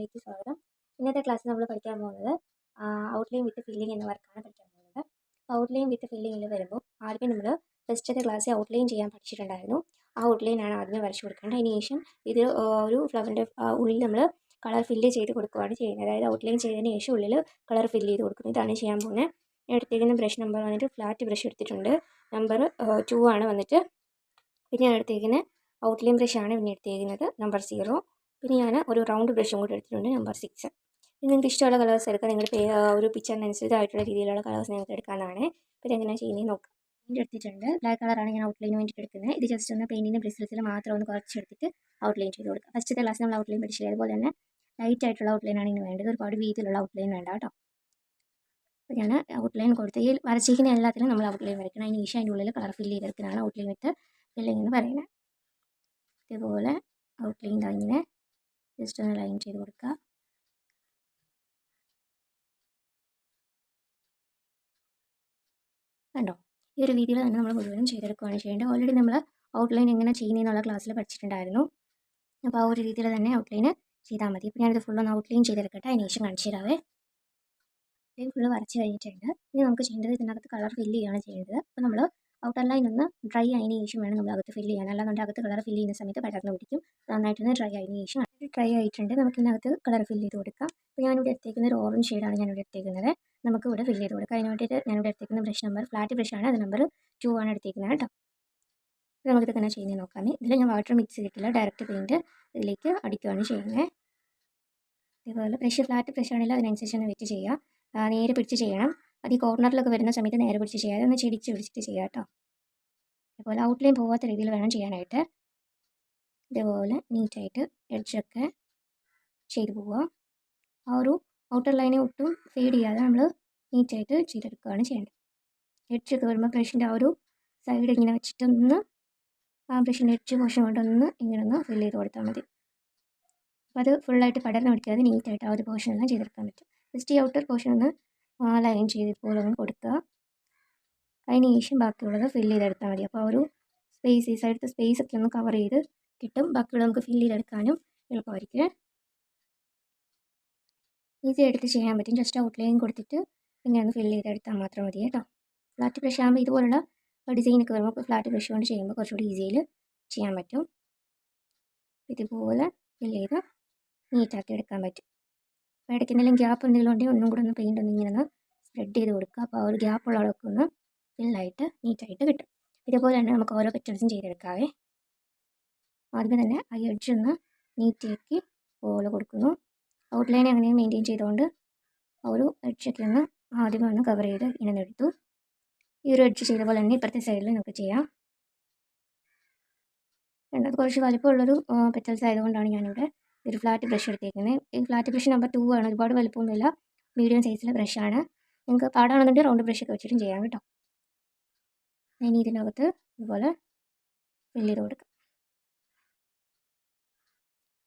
ക്ലാസ്സിലേക്ക് സ്വാഗതം. ഇന്നത്തെ ക്ലാസ്സിൽ നമ്മൾ പഠിക്കാൻ പോകുന്നത് ഔട്ട്ലൈൻ വിത്ത് ഫില്ലിംഗ് എന്ന വർക്കാണ് പഠിക്കാൻ പോകുന്നത്. ഔട്ട്ലൈൻ വിത്ത് ഫില്ലിങ്ങിൽ വരുമ്പോൾ ആദ്യം നമ്മൾ ഫസ്റ്റത്തെ ക്ലാസ്സിൽ ഔട്ട്ലൈൻ ചെയ്യാൻ പഠിച്ചിട്ടുണ്ടായിരുന്നു. ആ ഔട്ട്ലൈനാണ് ആദ്യം വരച്ചു കൊടുക്കേണ്ടത്. അതിന് ശേഷം ഇത് ഒരു ഫ്ലവറിൻ്റെ ഉള്ളിൽ നമ്മൾ കളർ ഫില്ല് ചെയ്ത് കൊടുക്കുകയാണ് ചെയ്യുന്നത്. അതായത് ഔട്ട്ലൈൻ ചെയ്തതിന് ശേഷം ഉള്ളിൽ കളർ ഫില്ല് ചെയ്ത് കൊടുക്കുന്നത്. ഇതാണ് ചെയ്യാൻ പോകുന്നത്. എടുത്തേക്കുന്ന ബ്രഷ് നമ്പർ വന്നിട്ട് ഫ്ലാറ്റ് ബ്രഷ് എടുത്തിട്ടുണ്ട്. നമ്പർ 2 ആണ് വന്നിട്ട്. പിന്നെ ഞാൻ എടുത്തേക്കുന്ന ഔട്ട്ലൈൻ ബ്രഷാണ് പിന്നെ എടുത്തേക്കുന്നത് നമ്പർ 0. പിന്നെ ഞാൻ ഒരു റൗണ്ട് ബ്രഷും കൂടി എടുത്തിട്ടുണ്ട് നമ്പർ 6. പിന്നെ നിങ്ങൾക്ക് ഇഷ്ടമുള്ള കളേഴ്സ് എടുക്കാം. നിങ്ങളുടെ ഒരു പിക്ചറിനനുസരിച്ചായിട്ടുള്ള രീതിയിലുള്ള കളേഴ്സ് നിങ്ങൾക്ക് എടുക്കാവുന്നതാണ്. പിന്നെ എങ്ങനെയാണ് ചെയ്യുന്നത് നോക്കാം. പെയിൻറ്റ് എടുത്തിട്ടുണ്ട്. ബ്ലാക്ക് കളറാണ് ഞാൻ ഔട്ട്ലൈന് വേണ്ടിയിട്ട് എടുക്കുന്നത്. ഇത് ജസ്റ്റ് ഒന്ന് പെയിൻറ്റിൻ്റെ ബ്രിസിൽസിൽ മാത്രം ഒന്ന് കുറച്ചെടുത്തിട്ട് ഔട്ട്ലൈൻ ചെയ്ത് കൊടുക്കുക. ഫസ്റ്റത്തെ ക്ലാസ് നമ്മൾ ഔട്ട്ലൈൻ പഠിച്ചില്ല. അതുപോലെ തന്നെ ലൈറ്റ് ആയിട്ടുള്ള ഔട്ട്ലൈനാണ് ഇനി വേണ്ടത്. ഒരുപാട് വീതിയിലുള്ള ഔട്ട്ലൈൻ വേണ്ട കേട്ടോ. അപ്പോൾ ഞാൻ ഔട്ട്ലൈൻ കൊടുത്ത് ഈ വരച്ചിരിക്കുന്ന എല്ലാത്തിനും നമ്മൾ ഔട്ട്ലൈൻ വരയ്ക്കണം. അതിന് ശേഷം അതിൻ്റെ ഉള്ളിൽ കളർ ഫില്ല് ചെയ്തെടുക്കുന്നതാണ് ഔട്ട്ലൈൻ വിത്ത് ഫില്ലിംഗ് എന്ന് പറയുന്നത്. ഇതുപോലെ ഔട്ട്ലൈൻ ഇങ്ങനെ ജസ്റ്റ് ഒന്ന് ലൈൻ ചെയ്ത് കൊടുക്കുക. കണ്ടോ, ഈ ഒരു രീതിയിൽ തന്നെ നമ്മൾ മുഴുവനും ചെയ്തെടുക്കുകയാണ് ചെയ്യേണ്ടത്. ഓൾറെഡി നമ്മൾ ഔട്ട്ലൈൻ എങ്ങനെ ചെയ്യുന്നതെന്നുള്ള ക്ലാസ്സിൽ പഠിച്ചിട്ടുണ്ടായിരുന്നു. അപ്പോൾ ആ ഒരു രീതിയിൽ തന്നെ ഔട്ട്ലൈൻ ചെയ്താൽ മതി. ഇപ്പോൾ ഞാനിത് ഫുള്ളൊന്ന് ഔട്ട്ലൈൻ ചെയ്തെടുക്കട്ടെ. അതിന് ശേഷം കാണിച്ചു തരാവേ. ഔട്ട്ലൈൻ ഫുള്ള് വരച്ച് കഴിഞ്ഞിട്ടുണ്ട്. ഇനി നമുക്ക് ചെയ്യേണ്ടത് ഇതിനകത്ത് കളർ ഫില്ല് ചെയ്യുകയാണ് ചെയ്യേണ്ടത്. അപ്പോൾ നമ്മൾ ഔട്ടർ ലൈൻ ഒന്ന് ഡ്രൈ ആയതിനു ശേഷം വേണം നമ്മൾ അകത്ത് ഫില്ല് ചെയ്യാൻ. അല്ലാന്നുണ്ടെങ്കിൽ അകത്ത് കളർ ഫില്ല് ചെയ്യുന്ന സമയത്ത് പടർന്ന് പിടിക്കും. നന്നായിട്ടൊന്ന് ഡ്രൈ ആയതിനു ശേഷം ഡ്രൈ ആയിട്ടുണ്ട്. നമുക്ക് ഇതിനകത്ത് കളർ ഫില്ല് ചെയ്ത് കൊടുക്കാം. അപ്പോൾ ഞാനിവിടെ എടുത്തേക്കുന്ന ഒരു ഓറഞ്ച് ഷെയ്ഡാണ് ഞാനിവിടെ എടുത്തേക്കുന്നത്. നമുക്ക് ഇവിടെ ഫില്ല് ചെയ്ത് കൊടുക്കാം. അതിന് വേണ്ടിയിട്ട് ഞാനിവിടെ എടുത്തേക്കുന്ന ബ്രഷ് നമ്പർ ഫ്ലാറ്റ് ബ്രഷാണ്. അത് നമ്പർ 2 ആണ് എടുത്തേക്കുന്നത് കേട്ടോ. അപ്പോൾ നമുക്കിത് തന്നെ ചെയ്യുന്നത് നോക്കാം. ഇതിൽ ഞാൻ വാട്ടർ മിക്സ് ചെയ്തിട്ടില്ല. ഡയറക്റ്റ് പെയിൻറ്റ് ഇതിലേക്ക് അടിക്കുകയാണ് ചെയ്യുന്നത്. ഇതേപോലെ ബ്രഷ് ഫ്ലാറ്റ് ബ്രഷാണെങ്കിൽ അതിനനുസരിച്ച് തന്നെ വെച്ച് ചെയ്യുക. നേരെ പിടിച്ച് ചെയ്യണം. അത് ഈ കോർണറിലൊക്കെ വരുന്ന സമയത്ത് നേരെ പിടിച്ച് ചെയ്യാതെ ഒന്ന് ചെടിച്ച് പിടിച്ചിട്ട് ചെയ്യാം കേട്ടോ. ഇതേപോലെ ഔട്ട്ലൈൻ പോകാത്ത രീതിയിൽ വേണം ചെയ്യാനായിട്ട്. ഇതേപോലെ നീറ്റായിട്ട് എഡ്ജൊക്കെ ചെയ്ത് പോവുക. ആ ഒരു ഔട്ടർ ലൈനെ ഒട്ടും ഫെയ്ഡ് ചെയ്യാതെ നമ്മൾ നീറ്റായിട്ട് ചെയ്തെടുക്കുകയാണ് ചെയ്യേണ്ടത്. എഡ്ജൊക്കെ വരുമ്പോൾ ബ്രഷിൻ്റെ ആ ഒരു സൈഡ് ഇങ്ങനെ വെച്ചിട്ടൊന്ന് ആ ബ്രഷിൻ്റെ എഡ്ജ് പോർഷൻ കൊണ്ടൊന്ന് ഇങ്ങനെ ഒന്ന് ഫില്ല് ചെയ്ത് കൊടുത്താൽ മതി. അപ്പോൾ അത് ഫുള്ളായിട്ട് പടർന്ന് പിടിക്കാതെ നീറ്റായിട്ട് ആ ഒരു പോർഷനെല്ലാം ചെയ്തെടുക്കാൻ പറ്റും. ജസ്റ്റ് ഈ ഔട്ടർ പോർഷൻ ഒന്ന് ലൈൻ ചെയ്ത് പോലെ ഒന്ന് കൊടുക്കുക. അതിന് ശേഷം ബാക്കിയുള്ളത് ഫില്ല് ചെയ്തെടുത്താൽ മതി. അപ്പോൾ ആ ഒരു സ്പേസ് ഈ സൈഡത്തെ സ്പേസ് ഒക്കെ ഒന്ന് കവർ ചെയ്ത് കിട്ടും. ബാക്കിയുള്ളത് നമുക്ക് ഫില്ല് ചെയ്തെടുക്കാനും എളുപ്പമായിരിക്കും. ഈസി ആയിട്ട് ചെയ്യാൻ പറ്റും. ജസ്റ്റ് ഔട്ട്ലൈൻ കൊടുത്തിട്ട് പിന്നെ ഒന്ന് ഫില്ല് ചെയ്തെടുത്താൽ മാത്രം മതി കേട്ടോ. ഫ്ലാറ്റ് ബ്രഷ് ആകുമ്പോൾ ഇതുപോലുള്ള ഡിസൈനൊക്കെ വരുമ്പോൾ ഫ്ലാറ്റ് ബ്രഷ് കൊണ്ട് ചെയ്യുമ്പോൾ കുറച്ചുകൂടി ഈസിയിൽ ചെയ്യാൻ പറ്റും. ഇതുപോലെ ഫില്ല് ചെയ്ത് നീറ്റാക്കി എടുക്കാൻ പറ്റും. അപ്പോൾ ഇടയ്ക്ക് എന്തെങ്കിലും ഗ്യാപ്പ് എന്തെങ്കിലും ഉണ്ടെങ്കിൽ ഒന്നും കൂടെ ഒന്ന് പെയിൻ്റ് ഒന്ന് ഇങ്ങനെ ഒന്ന് സ്പ്രെഡ് ചെയ്ത് കൊടുക്കുക. അപ്പോൾ ആ ഒരു ഗ്യാപ്പുള്ള അളവൊക്കെ ഒന്ന് ഫില്ലായിട്ട് നീറ്റായിട്ട് കിട്ടും. ഇതേപോലെ തന്നെ നമുക്ക് ഓരോ പെറ്റൽസും ചെയ്തെടുക്കാവേ. ആദ്യമേ തന്നെ ആ എഡ്ജ് ഒന്ന് നീറ്റാക്കി പോലെ കൊടുക്കുന്നു. ഔട്ട്ലൈൻ അങ്ങനെ മെയിൻറ്റെയിൻ ചെയ്തുകൊണ്ട് ആ ഒരു എഡ്ജൊക്കെ ഒന്ന് ആദ്യമേ ഒന്ന് കവർ ചെയ്ത് ഇങ്ങനെ എടുത്തു. ഈ ഒരു എഡ്ജ് ചെയ്ത പോലെ തന്നെ ഇപ്പുറത്തെ സൈഡിൽ നമുക്ക് ചെയ്യാം. അത് കുറച്ച് വലിപ്പമുള്ളൊരു പെറ്റൽസ് ആയതുകൊണ്ടാണ് ഞാനിവിടെ ഒരു ഫ്ലാറ്റ് ബ്രഷ് എടുത്തേക്കുന്നത്. ഈ ഫ്ലാറ്റ് ബ്രഷ് നമ്പർ 2 ആണ്. ഒരുപാട് വലിപ്പമൊന്നുമില്ല, മീഡിയം സൈസിലെ ബ്രഷാണ്. നിങ്ങൾക്ക് പാടാണെന്നുണ്ടെങ്കിൽ റൗണ്ട് ബ്രഷൊക്കെ വെച്ചിട്ടും ചെയ്യാം കേട്ടോ. ഇനി ഇതിനകത്ത് ഇതുപോലെ ഫില്ല് ചെയ്ത് കൊടുക്കാം.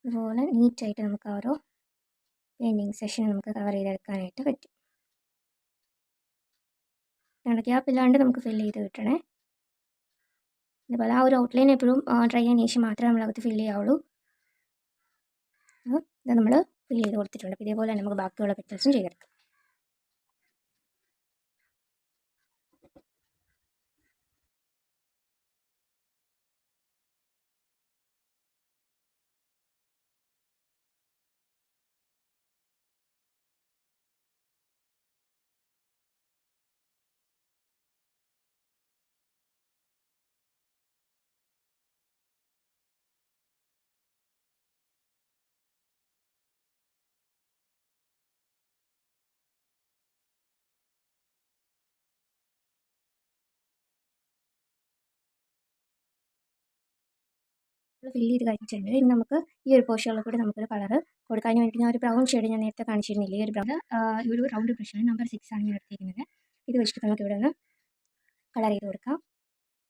ഇതുപോലെ നീറ്റായിട്ട് നമുക്ക് ഓരോ പെയിൻറ്റിങ് സെഷൻ നമുക്ക് കവർ ചെയ്തെടുക്കാനായിട്ട് പറ്റും. ഗ്യാപ്പ് ഇല്ലാണ്ട് നമുക്ക് ഫില്ല് ചെയ്ത് കിട്ടണേ. ഇതുപോലെ ആ ഒരു ഔട്ട്ലൈൻ എപ്പോഴും ഡ്രൈ ആയതിനു ശേഷം മാത്രമേ നമ്മളകത്ത് ഫില്ല് ചെയ്യാവുള്ളൂ. ഇത് നമ്മൾ ഫില്ല് ചെയ്ത് കൊടുത്തിട്ടുണ്ട്. അപ്പോൾ ഇതേപോലെ തന്നെ നമുക്ക് ബാക്കിയുള്ള പെറ്റൽസും ചെയ്തെടുക്കാം. ഫില്ല് ചെയ്ത് കഴിഞ്ഞിട്ടുണ്ട്. ഇനി നമുക്ക് ഈ ഒരു പോർഷനിൽ കൂടി നമുക്കൊരു കളർ കൊടുക്കാൻ വേണ്ടി ഞാൻ ഒരു ബ്രൗൺ ഷെയ്ഡ് ഞാൻ നേരത്തെ കാണിച്ചിരുന്നില്ല. ഈ ഒരു ബ്രൗൺ ഈ ഒരു റൗണ്ട് ബ്രഷാണ് നമ്പർ 6 ആണ് ഞാൻ എടുത്തിരിക്കുന്നത്. ഇത് വെച്ചിട്ട് നമുക്ക് ഇവിടെ ഒന്ന് കളർ ചെയ്ത് കൊടുക്കാം.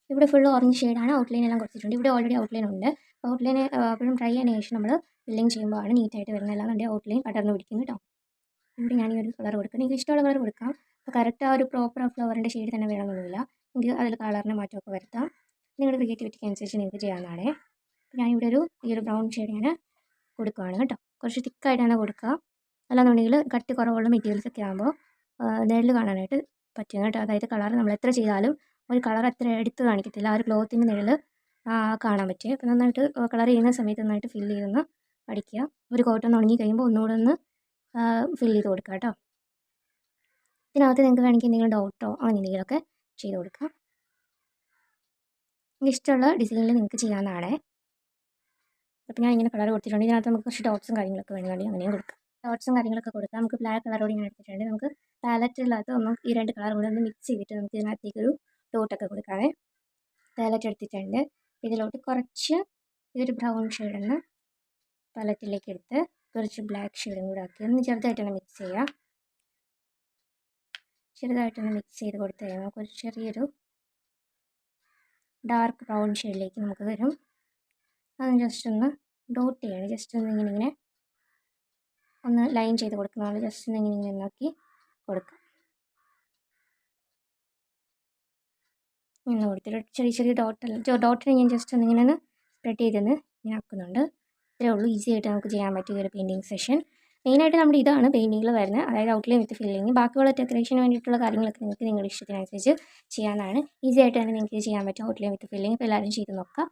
ഇവിടെ ഫുൾ ഓറഞ്ച് ഷെയ്ഡാണ്. ഔട്ട്ലൈൻ എല്ലാം കൊടുത്തിട്ടുണ്ട്. ഇവിടെ ഓൾറെഡി ഔട്ട്ലൈൻ ഉണ്ട്. ഔട്ട്ലൈൻ എപ്പോഴും ഡ്രൈ ആയതിനു ശേഷം നമ്മൾ ഫില്ലിങ് ചെയ്യുമ്പോഴാണ് നീറ്റായിട്ട് വരുന്നത്. അല്ലാതെ ഔട്ട്ലൈൻ പടർന്ന് പിടിക്കും കേട്ടോ. ഇവിടെ ഞാൻ ഈ ഒരു കളർ കൊടുക്കുന്നത് നിങ്ങൾക്ക് ഇഷ്ടമുള്ള കളർ കൊടുക്കാം. അപ്പോൾ കറക്റ്റ് ആ ഒരു പ്രോപ്പർ ഫ്ലവറിൻ്റെ ഷെയ്ഡ് തന്നെ വേണമെന്നൊന്നുമില്ല. എങ്കിൽ അതിൽ കളറിന് മാറ്റമൊക്കെ വരുത്താം. നിങ്ങളുടെ ക്രിയേറ്റിവിറ്റിക്ക് അനുസരിച്ച് നിങ്ങൾക്ക് ചെയ്യാവുന്നതാണ്. ഞാനിവിടെ ഈ ഒരു ബ്രൗൺ ഷെയ്ഡ് ഞാൻ കൊടുക്കുകയാണ് കേട്ടോ. കുറച്ച് തിക്കായിട്ട് തന്നെ കൊടുക്കുക. അല്ലാന്നുണ്ടെങ്കിൽ കട്ടി കുറവുള്ള മെറ്റീരിയൽസൊക്കെ ആകുമ്പോൾ നിഴൽ കാണാനായിട്ട് പറ്റും കേട്ടോ. അതായത് കളർ നമ്മൾ എത്ര ചെയ്താലും ഒരു കളർ അത്ര എടുത്ത് കാണിക്കത്തില്ല. ആ ഒരു ക്ലോത്തിൻ്റെ നിഴൽ കാണാൻ പറ്റും. അപ്പോൾ നന്നായിട്ട് കളർ ചെയ്യുന്ന സമയത്ത് നന്നായിട്ട് ഫില്ല് ചെയ്തൊന്ന് അടിക്കുക. ഒരു കോട്ടൺ ഉണങ്ങി കഴിയുമ്പോൾ ഒന്നുകൂടെ ഒന്ന് ഫില്ല് ചെയ്ത് കൊടുക്കുക കേട്ടോ. ഇതിനകത്ത് നിങ്ങൾക്ക് വേണമെങ്കിൽ എന്തെങ്കിലും ഡോട്ടോ അങ്ങനെ എന്തെങ്കിലുമൊക്കെ ചെയ്ത് കൊടുക്കാം. ഇഷ്ടമുള്ള ഡിസൈനിൽ നിങ്ങൾക്ക് ചെയ്യാവുന്നതാണ്. അപ്പോൾ ഞാൻ ഇങ്ങനെ കളർ കൊടുത്തിട്ടുണ്ട്. ഇതിനകത്ത് നമുക്ക് കുറച്ച് ഡോട്ട്സും കാര്യങ്ങളൊക്കെ വേണമെങ്കിൽ അങ്ങനെയും കൊടുക്കാം. ഡോട്ട്സും കാര്യങ്ങളൊക്കെ കൊടുക്കാം. നമുക്ക് ബ്ലാക്ക് കളറോട് ഞാൻ എടുത്തിട്ടുണ്ട്. നമുക്ക് പാലറ്റിനകത്ത് ഒന്ന് ഈ 2 കളർ കൂടെ ഒന്ന് മിക്സ് ചെയ്തിട്ട് നമുക്ക് ഇതിനകത്തേക്കൊരു ഡോട്ടൊക്കെ കൊടുക്കാവേ. പാലറ്റ് എടുത്തിട്ടുണ്ട്. ഇതിലോട്ട് കുറച്ച് ഈ ഒരു ബ്രൗൺ ഷെയ്ഡൊന്ന് പാലറ്റിലേക്ക് എടുത്ത് കുറച്ച് ബ്ലാക്ക് ഷെയ്ഡും കൂടെ ആക്കി ഒന്ന് ചെറുതായിട്ടൊന്ന് മിക്സ് ചെയ്യാം. ചെറുതായിട്ടൊന്ന് മിക്സ് ചെയ്ത് കൊടുത്ത് കഴിയുമ്പോൾ നമുക്കൊരു ചെറിയൊരു ഡാർക്ക് ബ്രൗൺ ഷെയ്ഡിലേക്ക് നമുക്ക് വരും. അത് ജസ്റ്റ് ഒന്ന് ഡോട്ട് ചെയ്യണം. ജസ്റ്റ് ഒന്ന് ഇങ്ങനെ ഒന്ന് ലൈൻ ചെയ്ത് കൊടുക്കുന്നതാണ്. ജസ്റ്റ് ഒന്ന് ഇങ്ങനെ നോക്കി കൊടുക്കാം. ഇങ്ങനെ കൊടുത്തിട്ട് ചെറിയ ചെറിയ ഡോട്ടിനെ ഞാൻ ജസ്റ്റ് ഒന്ന് ഇങ്ങനെ സ്പ്രെഡ് ചെയ്തൊന്ന് ഇങ്ങനെ ആക്കുന്നുണ്ട്. ഇത്രയേ ഉള്ളൂ. ഈസി ആയിട്ട് നമുക്ക് ചെയ്യാൻ പറ്റിയ ഒരു പെയിൻറ്റിങ് സെഷൻ. മെയിനായിട്ട് നമ്മുടെ ഇതാണ് പെയിൻറ്റിങ്ങിൽ വരുന്നത്, അതായത് ഔട്ട്ലൈൻ വിത്ത് ഫില്ലിങ്. ബാക്കിയുള്ള ഡെക്കറേഷന് വേണ്ടിയിട്ടുള്ള കാര്യങ്ങളൊക്കെ നിങ്ങൾക്ക് നിങ്ങളുടെ ഇഷ്ടത്തിനനുസരിച്ച് ചെയ്യാനാണ്. ഈസി ആയിട്ട് തന്നെ നിങ്ങൾക്ക് ചെയ്യാൻ പറ്റും ഔട്ട്ലൈൻ വിത്ത് ഫില്ലിങ്. ഇപ്പോൾ എല്ലാവരും ചെയ്ത് നോക്കാം.